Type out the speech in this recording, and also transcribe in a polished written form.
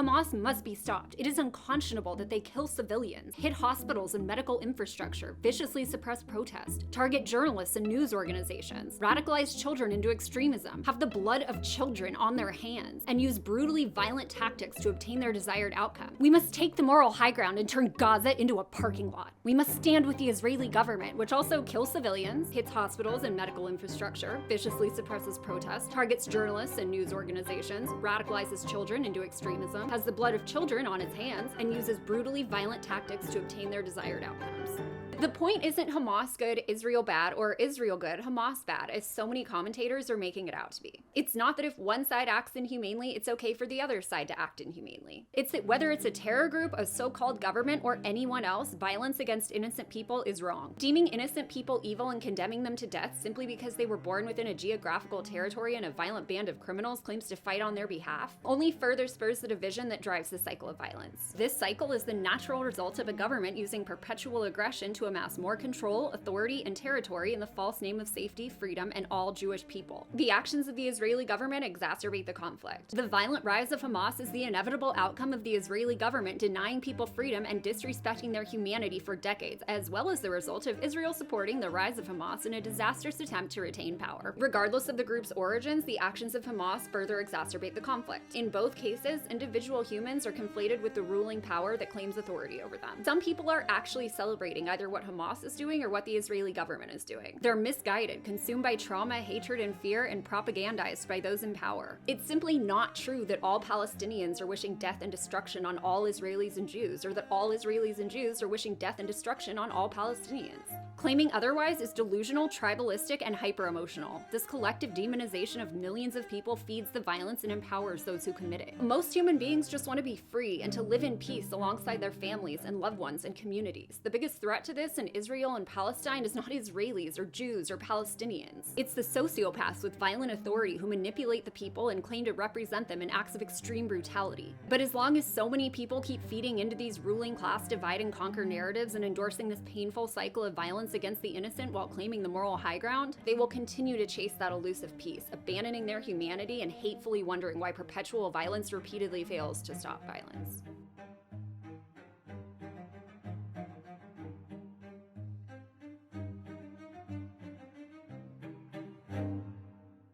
Hamas must be stopped. It is unconscionable that they kill civilians, hit hospitals and medical infrastructure, viciously suppress protest, target journalists and news organizations, radicalize children into extremism, have the blood of children on their hands, and use brutally violent tactics to obtain their desired outcome. We must take the moral high ground and turn Gaza into a parking lot. We must stand with the Israeli government, which also kills civilians, hits hospitals and medical infrastructure, viciously suppresses protest, targets journalists and news organizations, radicalizes children into extremism, has the blood of children on its hands, and uses brutally violent tactics to obtain their desired outcomes. The point isn't Hamas good, Israel bad, or Israel good, Hamas bad, as so many commentators are making it out to be. It's not that if one side acts inhumanely, it's okay for the other side to act inhumanely. It's that whether it's a terror group, a so-called government, or anyone else, violence against innocent people is wrong. Deeming innocent people evil and condemning them to death simply because they were born within a geographical territory and a violent band of criminals claims to fight on their behalf only further spurs the division that drives the cycle of violence. This cycle is the natural result of a government using perpetual aggression to amass more control, authority, and territory in the false name of safety, freedom, and all Jewish people. The actions of the Israeli government exacerbate the conflict. The violent rise of Hamas is the inevitable outcome of the Israeli government denying people freedom and disrespecting their humanity for decades, as well as the result of Israel supporting the rise of Hamas in a disastrous attempt to retain power. Regardless of the group's origins, the actions of Hamas further exacerbate the conflict. In both cases, individual humans are conflated with the ruling power that claims authority over them. Some people are actually celebrating either what Hamas is doing or what the Israeli government is doing. They're misguided, consumed by trauma, hatred, and fear, and propagandized by those in power. It's simply not true that all Palestinians are wishing death and destruction on all Israelis and Jews, or that all Israelis and Jews are wishing death and destruction on all Palestinians. Claiming otherwise is delusional, tribalistic, and hyper-emotional. This collective demonization of millions of people feeds the violence and empowers those who commit it. Most human beings just want to be free and to live in peace alongside their families and loved ones and communities. The biggest threat to this in Israel and Palestine is not Israelis or Jews or Palestinians. It's the sociopaths with violent authority who manipulate the people and claim to represent them in acts of extreme brutality. But as long as so many people keep feeding into these ruling class divide and conquer narratives and endorsing this painful cycle of violence against the innocent while claiming the moral high ground, they will continue to chase that elusive peace, abandoning their humanity and hatefully wondering why perpetual violence repeatedly fails to stop violence.